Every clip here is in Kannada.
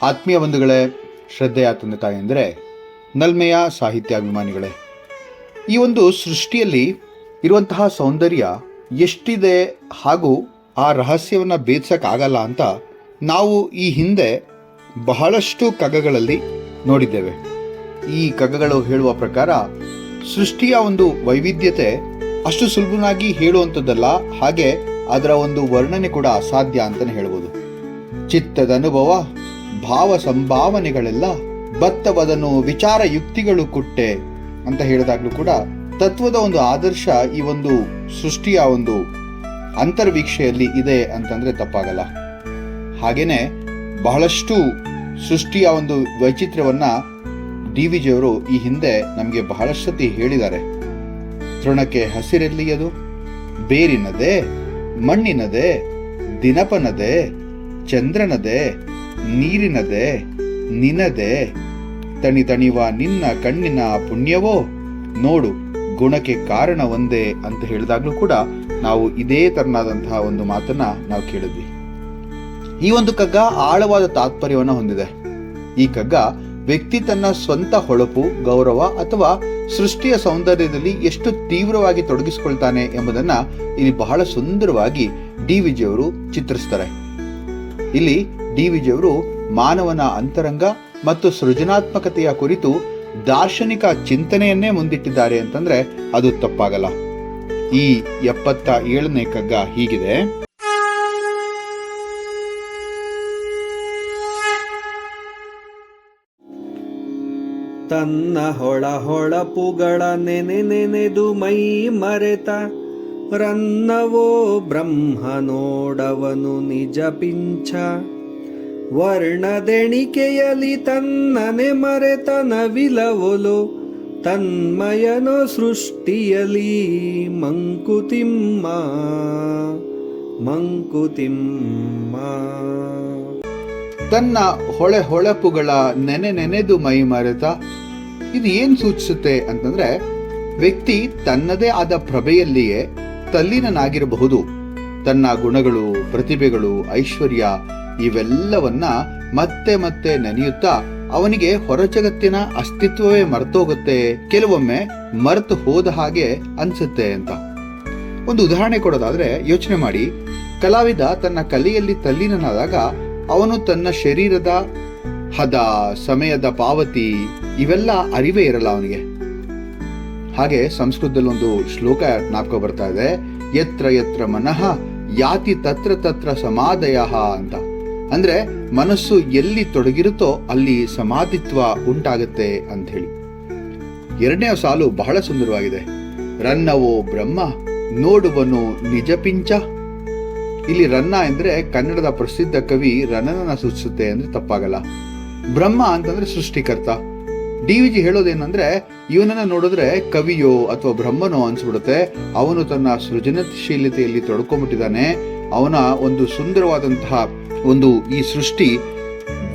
ಆತ್ಮೀಯ ಬಂಧುಗಳೇ, ಶ್ರದ್ಧೆಯ ತಂದೆ ತಾಯಂದರೆ, ನಲ್ಮೆಯ ಸಾಹಿತ್ಯಾಭಿಮಾನಿಗಳೇ, ಈ ಒಂದು ಸೃಷ್ಟಿಯಲ್ಲಿ ಇರುವಂತಹ ಸೌಂದರ್ಯ ಎಷ್ಟಿದೆ ಹಾಗೂ ಆ ರಹಸ್ಯವನ್ನು ಭೇದಿಸೋಕ್ಕಾಗಲ್ಲ ಅಂತ ನಾವು ಈ ಹಿಂದೆ ಬಹಳಷ್ಟು ಕಗ್ಗಗಳಲ್ಲಿ ನೋಡಿದ್ದೇವೆ. ಈ ಕಗ್ಗಗಳು ಹೇಳುವ ಪ್ರಕಾರ ಸೃಷ್ಟಿಯ ಒಂದು ವೈವಿಧ್ಯತೆ ಅಷ್ಟು ಸುಲಭನಾಗಿ ಹೇಳುವಂಥದ್ದಲ್ಲ, ಹಾಗೆ ಅದರ ಒಂದು ವರ್ಣನೆ ಕೂಡ ಅಸಾಧ್ಯ ಅಂತಲೇ ಹೇಳ್ಬೋದು. ಚಿತ್ತದ ಅನುಭವ ಭಾವ ಸಂಭಾವನೆಗಳೆಲ್ಲ ಬತ್ತವದನು ವಿಚಾರ ಯುಕ್ತಿಗಳು ಕುಟ್ಟೆ ಅಂತ ಹೇಳಿದಾಗಲೂ ಕೂಡ ತತ್ವದ ಒಂದು ಆದರ್ಶ ಈ ಒಂದು ಸೃಷ್ಟಿಯ ಒಂದು ಅಂತರ್ವೀಕ್ಷೆಯಲ್ಲಿ ಇದೆ ಅಂತಂದ್ರೆ ತಪ್ಪಾಗಲ್ಲ. ಹಾಗೇನೆ ಬಹಳಷ್ಟು ಸೃಷ್ಟಿಯ ಒಂದು ವೈಚಿತ್ರ್ಯವನ್ನ DVG ಅವರು ಈ ಹಿಂದೆ ನಮಗೆ ಬಹಳಷ್ಟು ಸತಿ ಹೇಳಿದ್ದಾರೆ. ತೃಣಕ್ಕೆ ಹಸಿರೆಲ್ಲಿಯದು, ಬೇರಿನದೆ, ಮಣ್ಣಿನದೆ, ದಿನಪನದೆ, ಚಂದ್ರನದೆ, ನೀರಿನದೆ, ನಿನದೆ, ತಣಿ ತಣಿವ ನಿನ್ನ ಕಣ್ಣಿನ ಪುಣ್ಯವೋ, ನೋಡು ಗುಣಕ್ಕೆ ಕಾರಣ ಒಂದೇ ಅಂತ ಹೇಳಿದಾಗಲೂ ಕೂಡ ನಾವು ಇದೇ ತರನಾದಂತಹ ಒಂದು ಮಾತನ್ನ ನಾವು ಕೇಳಿದ್ವಿ. ಈ ಒಂದು ಕಗ್ಗ ಆಳವಾದ ತಾತ್ಪರ್ಯವನ್ನು ಹೊಂದಿದೆ. ಈ ಕಗ್ಗ ವ್ಯಕ್ತಿ ತನ್ನ ಸ್ವಂತ ಹೊಳಪು, ಗೌರವ ಅಥವಾ ಸೃಷ್ಟಿಯ ಸೌಂದರ್ಯದಲ್ಲಿ ಎಷ್ಟು ತೀವ್ರವಾಗಿ ತೊಡಗಿಸಿಕೊಳ್ತಾನೆ ಎಂಬುದನ್ನ ಇಲ್ಲಿ ಬಹಳ ಸುಂದರವಾಗಿ DVG ಅವರು ಚಿತ್ರಿಸ್ತಾರೆ. ಇಲ್ಲಿ DVG ಅವರು ಮಾನವನ ಅಂತರಂಗ ಮತ್ತು ಸೃಜನಾತ್ಮಕತೆಯ ಕುರಿತು ದಾರ್ಶನಿಕ ಚಿಂತನೆಯನ್ನೇ ಮುಂದಿಟ್ಟಿದ್ದಾರೆ ಅಂತಂದ್ರೆ ಅದು ತಪ್ಪಾಗಲ್ಲ. ಈ 77ನೇ ಕಗ್ಗ ಹೀಗಿದೆ. ತನ್ನ ಹೊಳಪುಗಳ ನೆನೆದು ಮೈ ಮರೆತ ರನ್ನವೋ ಬ್ರಹ್ಮ ನೋಡವನು ನಿಜ ಪಿಂಚ, ವರ್ಣದೆಣಿಕೆಯಲಿ ತನ್ನನೆ ಮರೆತ ನವಿಲವೊಲು ತನ್ಮಯನೋ ಸೃಷ್ಟಿಯಲಿ ಮಂಕುತಿಮ್ಮ. ತನ್ನ ಹೊಳಪುಗಳ ನೆನೆದು ಮೈ ಮರೆತ, ಇದು ಏನ್ ಸೂಚಿಸುತ್ತೆ ಅಂತಂದ್ರೆ ವ್ಯಕ್ತಿ ತನ್ನದೇ ಆದ ಪ್ರಭೆಯಲ್ಲಿಯೇ ತಲ್ಲೀನನಾಗಿರಬಹುದು. ತನ್ನ ಗುಣಗಳು, ಪ್ರತಿಭೆಗಳು, ಐಶ್ವರ್ಯ ಇವೆಲ್ಲವನ್ನ ಮತ್ತೆ ಮತ್ತೆ ನೆನೆಯುತ್ತಾ ಅವನಿಗೆ ಹೊರ ಜಗತ್ತಿನ ಅಸ್ತಿತ್ವವೇ ಮರೆತೋಗುತ್ತೆ, ಕೆಲವೊಮ್ಮೆ ಮರೆತು ಹೋದ ಹಾಗೆ ಅನ್ಸುತ್ತೆ ಅಂತ. ಒಂದು ಉದಾಹರಣೆ ಕೊಡೋದಾದ್ರೆ ಯೋಚನೆ ಮಾಡಿ, ಕಲಾವಿದ ತನ್ನ ಕಲೆಯಲ್ಲಿ ತಲ್ಲೀನನಾದಾಗ ಅವನು ತನ್ನ ಶರೀರದ ಹದ, ಸಮಯದ ಪಾವತಿ ಇವೆಲ್ಲ ಅರಿವೇ ಇರಲ್ಲ ಅವನಿಗೆ. ಹಾಗೆ ಸಂಸ್ಕೃತದಲ್ಲಿ ಒಂದು ಶ್ಲೋಕ ಜ್ಞಾಪಕ ಬರ್ತಾ ಇದೆ, ಯತ್ರ ಯತ್ರ ಮನಃ ಯಾತಿ ತತ್ರ ತತ್ರ ಸಮಾಧಯ ಅಂತ. ಅಂದ್ರೆ ಮನಸ್ಸು ಎಲ್ಲಿ ತೊಡಗಿರುತ್ತೋ ಅಲ್ಲಿ ಸಮಾಧಿತ್ವ ಉಂಟಾಗತ್ತೆ ಅಂತ ಹೇಳಿ. ಎರಡನೇ ಸಾಲು ಬಹಳ ಸುಂದರವಾಗಿದೆ. ರನ್ನವೋ ಬ್ರಹ್ಮ ನೋಡುವನು ನಿಜ ಪಿಂಚ. ಇಲ್ಲಿ ರನ್ನ ಅಂದ್ರೆ ಕನ್ನಡದ ಪ್ರಸಿದ್ಧ ಕವಿ ರನ್ನನನ್ನ ಸೂಚಿಸುತ್ತೆ ಅಂದ್ರೆ ತಪ್ಪಾಗಲ್ಲ. ಬ್ರಹ್ಮ ಅಂತಂದ್ರೆ ಸೃಷ್ಟಿಕರ್ತ. DVG ಹೇಳೋದೇನಂದ್ರೆ ಇವನನ್ನ ನೋಡಿದ್ರೆ ಕವಿಯೋ ಅಥವಾ ಬ್ರಹ್ಮನೋ ಅನ್ಸ್ಬಿಡುತ್ತೆ. ಅವನು ತನ್ನ ಸೃಜನಶೀಲತೆಯಲ್ಲಿ ತೊಡ್ಕೊಂಡ್ಬಿಟ್ಟಿದ್ದಾನೆ. ಅವನ ಒಂದು ಸುಂದರವಾದಂತಹ ಒಂದು ಈ ಸೃಷ್ಟಿ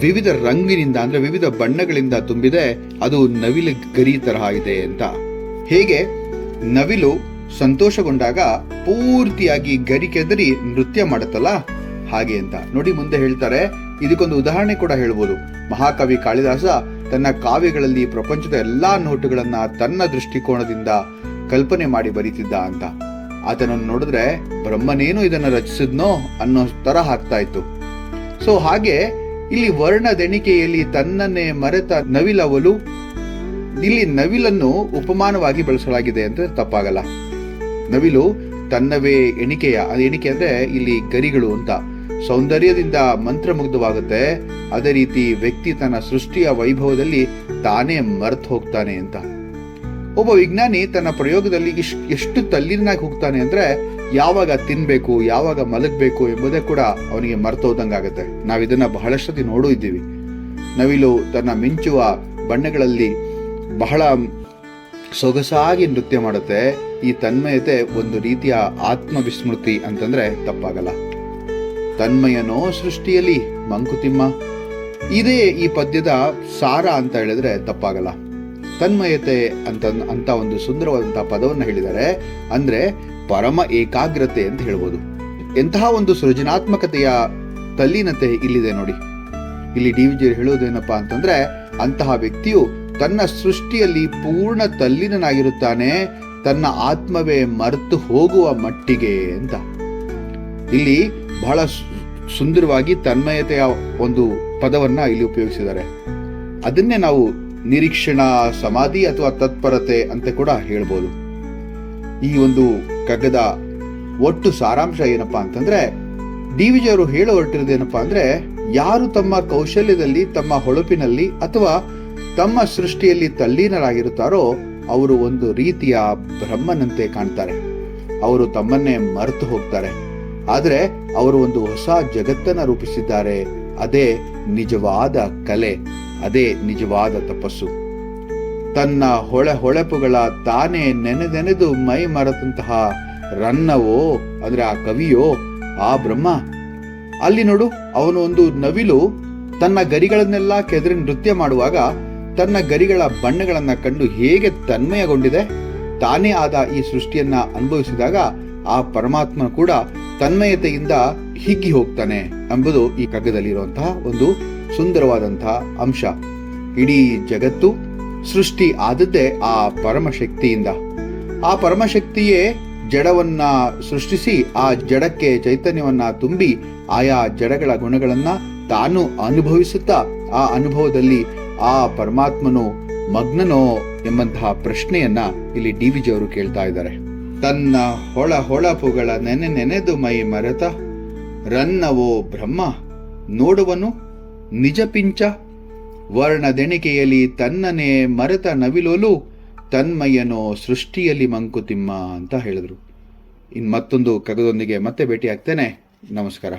ವಿವಿಧ ರಂಗಿನಿಂದ ಅಂದ್ರೆ ವಿವಿಧ ಬಣ್ಣಗಳಿಂದ ತುಂಬಿದೆ. ಅದು ನವಿಲು ಗರಿ ತರಹ ಇದೆ ಅಂತ. ಹೇಗೆ ನವಿಲು ಸಂತೋಷಗೊಂಡಾಗ ಪೂರ್ತಿಯಾಗಿ ಗರಿ ಕೆದರಿ ನೃತ್ಯ ಮಾಡುತ್ತಲ್ಲ ಹಾಗೆ ಅಂತ ನೋಡಿ. ಮುಂದೆ ಹೇಳ್ತಾರೆ, ಇದಕ್ಕೊಂದು ಉದಾಹರಣೆ ಕೂಡ ಹೇಳ್ಬೋದು. ಮಹಾಕವಿ ಕಾಳಿದಾಸ ತನ್ನ ಕಾವ್ಯಗಳಲ್ಲಿ ಪ್ರಪಂಚದ ಎಲ್ಲಾ ನೋಟುಗಳನ್ನ ತನ್ನ ದೃಷ್ಟಿಕೋನದಿಂದ ಕಲ್ಪನೆ ಮಾಡಿ ಬರೀತಿದ್ದ ಅಂತ. ಆತನನ್ನು ನೋಡಿದ್ರೆ ಬ್ರಹ್ಮನೇನು ಇದನ್ನ ರಚಿಸಿದ್ನೋ ಅನ್ನೋ ತರ ಆಗ್ತಾ ಇತ್ತು. ಸೊ ಹಾಗೆ ಇಲ್ಲಿ ವರ್ಣದೆಣಿಕೆಯಲ್ಲಿ ತನ್ನನ್ನೇ ಮರೆತ ನವಿಲವಲು, ಇಲ್ಲಿ ನವಿಲನ್ನು ಉಪಮಾನವಾಗಿ ಬಳಸಲಾಗಿದೆ ಅಂತ ತಪ್ಪಾಗಲ್ಲ. ನವಿಲು ತನ್ನವೇ ಎಣಿಕೆ ಅಂದ್ರೆ ಇಲ್ಲಿ ಗರಿಗಳು ಅಂತ ಸೌಂದರ್ಯದಿಂದ ಮಂತ್ರಮುಗ್ಧವಾಗುತ್ತೆ. ಅದೇ ರೀತಿ ವ್ಯಕ್ತಿ ತನ್ನ ಸೃಷ್ಟಿಯ ವೈಭವದಲ್ಲಿ ತಾನೇ ಮರೆತು ಹೋಗ್ತಾನೆ ಅಂತ. ಒಬ್ಬ ವಿಜ್ಞಾನಿ ತನ್ನ ಪ್ರಯೋಗದಲ್ಲಿ ಎಷ್ಟು ತಲ್ಲೀನಾಗಿ ಹೋಗ್ತಾನೆ ಅಂದ್ರೆ ಯಾವಾಗ ತಿನ್ಬೇಕು, ಯಾವಾಗ ಮಲಗಬೇಕು ಎಂಬುದೇ ಕೂಡ ಅವನಿಗೆ ಮರ್ತೋದಂಗಾಗತ್ತೆ. ನಾವಿದನ್ನ ಬಹಳಷ್ಟು ನೋಡೂ ಇದ್ದೀವಿ. ನವಿಲು ತನ್ನ ಮಿಂಚುವ ಬಣ್ಣಗಳಲ್ಲಿ ಬಹಳ ಸೊಗಸಾಗಿ ನೃತ್ಯ ಮಾಡುತ್ತೆ. ಈ ತನ್ಮಯತೆ ಒಂದು ರೀತಿಯ ಆತ್ಮವಿಸ್ಮೃತಿ ಅಂತಂದ್ರೆ ತಪ್ಪಾಗಲ್ಲ. ತನ್ಮಯನೋ ಸೃಷ್ಟಿಯಲ್ಲಿ ಮಂಕುತಿಮ್ಮ, ಇದೇ ಈ ಪದ್ಯದ ಸಾರ ಅಂತ ಹೇಳಿದ್ರೆ ತಪ್ಪಾಗಲ್ಲ. ತನ್ಮಯತೆ ಅಂತ ಒಂದು ಸುಂದರವಾದಂತಹ ಪದವನ್ನು ಹೇಳಿದ್ದಾರೆ. ಅಂದ್ರೆ ಪರಮ ಏಕಾಗ್ರತೆ ಅಂತ ಹೇಳ್ಬೋದು. ಎಂತಹ ಒಂದು ಸೃಜನಾತ್ಮಕತೆಯ ತಲ್ಲೀನತೆ ಇಲ್ಲಿದೆ ನೋಡಿ. ಇಲ್ಲಿ ಡಿ ವಿಜಯರು ಹೇಳುವುದೇನಪ್ಪಾ ಅಂತಂದ್ರೆ, ಅಂತಹ ವ್ಯಕ್ತಿಯು ತನ್ನ ಸೃಷ್ಟಿಯಲ್ಲಿ ಪೂರ್ಣ ತಲ್ಲೀನನಾಗಿರುತ್ತಾನೆ, ತನ್ನ ಆತ್ಮವೇ ಮರೆತು ಹೋಗುವ ಮಟ್ಟಿಗೆ ಅಂತ. ಇಲ್ಲಿ ಬಹಳ ಸುಂದರವಾಗಿ ತನ್ಮಯತೆಯ ಒಂದು ಪದವನ್ನ ಇಲ್ಲಿ ಉಪಯೋಗಿಸಿದ್ದಾರೆ. ಅದನ್ನೇ ನಾವು ನಿರೀಕ್ಷಣಾ ಸಮಾಧಿ ಅಥವಾ ತತ್ಪರತೆ ಅಂತ ಕೂಡ ಹೇಳ್ಬೋದು. ಈ ಒಂದು ಕಗ್ಗದ ಒಟ್ಟು ಸಾರಾಂಶ ಏನಪ್ಪಾ ಅಂತಂದ್ರೆ, ಡಿ ವಿಜಿಯವರು ಹೇಳೋ ಹೊರಟಿರೋದೇನಪ್ಪಾ ಅಂದ್ರೆ, ಯಾರು ತಮ್ಮ ಕೌಶಲ್ಯದಲ್ಲಿ, ತಮ್ಮ ಹೊಳಪಿನಲ್ಲಿ ಅಥವಾ ತಮ್ಮ ಸೃಷ್ಟಿಯಲ್ಲಿ ತಲ್ಲೀನರಾಗಿರುತ್ತಾರೋ ಅವರು ಒಂದು ರೀತಿಯ ಬ್ರಹ್ಮನಂತೆ ಕಾಣ್ತಾರೆ. ಅವರು ತಮ್ಮನ್ನೇ ಮರೆತು ಹೋಗ್ತಾರೆ. ಆದರೆ ಅವರು ಒಂದು ಹೊಸ ಜಗತ್ತನ್ನ ರೂಪಿಸಿದ್ದಾರೆ. ಅದೇ ನಿಜವಾದ ಕಲೆ, ಅದೇ ನಿಜವಾದ ತಪಸ್ಸು. ತನ್ನ ಹೊಳೆಪುಗಳ ತಾನೇ ನೆನೆದೆನೆದು ಮೈ ಮರೆತಂತಹ ರನ್ನವೋ ಅಂದ್ರೆ ಆ ಕವಿಯೋ ಆ ಬ್ರಹ್ಮ. ಅಲ್ಲಿ ನೋಡು, ಅವನು ಒಂದು ನವಿಲು ತನ್ನ ಗರಿಗಳನ್ನೆಲ್ಲ ಕೆದರಿ ನೃತ್ಯ ಮಾಡುವಾಗ ತನ್ನ ಗರಿಗಳ ಬಣ್ಣಗಳನ್ನ ಕಂಡು ಹೇಗೆ ತನ್ಮಯಗೊಂಡಿದೆ. ತಾನೇ ಆದ ಈ ಸೃಷ್ಟಿಯನ್ನ ಅನುಭವಿಸಿದಾಗ ಆ ಪರಮಾತ್ಮ ಕೂಡ ತನ್ಮಯತೆಯಿಂದ ಹಿಗ್ಗಿ ಹೋಗ್ತಾನೆ ಎಂಬುದು ಈ ಕಗ್ಗದಲ್ಲಿರುವಂತಹ ಒಂದು ಸುಂದರವಾದಂತಹ ಅಂಶ. ಇಡೀ ಜಗತ್ತು ಸೃಷ್ಟಿ ಆದದ್ದೇ ಆ ಪರಮಶಕ್ತಿಯಿಂದ. ಆ ಪರಮಶಕ್ತಿಯೇ ಜಡವನ್ನ ಸೃಷ್ಟಿಸಿ ಆ ಜಡಕ್ಕೆ ಚೈತನ್ಯವನ್ನ ತುಂಬಿ ಆಯಾ ಜಡಗಳ ಗುಣಗಳನ್ನ ತಾನು ಅನುಭವಿಸುತ್ತಾ ಆ ಅನುಭವದಲ್ಲಿ ಆ ಪರಮಾತ್ಮನು ಮಗ್ನನೋ ಎಂಬಂತಹ ಪ್ರಶ್ನೆಯನ್ನ ಇಲ್ಲಿ ಡಿ ವಿಜಿ ಅವರು ಕೇಳ್ತಾ ಇದ್ದಾರೆ. ತನ್ನ ಹೊಳಪುಗಳ ನೆನೆದು ಮೈ ಮರೆತ ರನ್ನವೋ ಬ್ರಹ್ಮ, ನೋಡುವನು ನಿಜ ಪಿಂಚ ವರ್ಣದೆಣಿಕೆಯಲ್ಲಿ ತನ್ನನೇ ಮರೆತ ನವಿಲೋಲು, ತನ್ಮಯನೋ ಸೃಷ್ಟಿಯಲ್ಲಿ ಮಂಕುತಿಮ್ಮ ಅಂತ ಹೇಳಿದ್ರು. ಇನ್ ಮತ್ತೊಂದು ಕಗ್ಗದೊಂದಿಗೆ ಮತ್ತೆ ಭೇಟಿ ಆಗ್ತೇನೆ. ನಮಸ್ಕಾರ.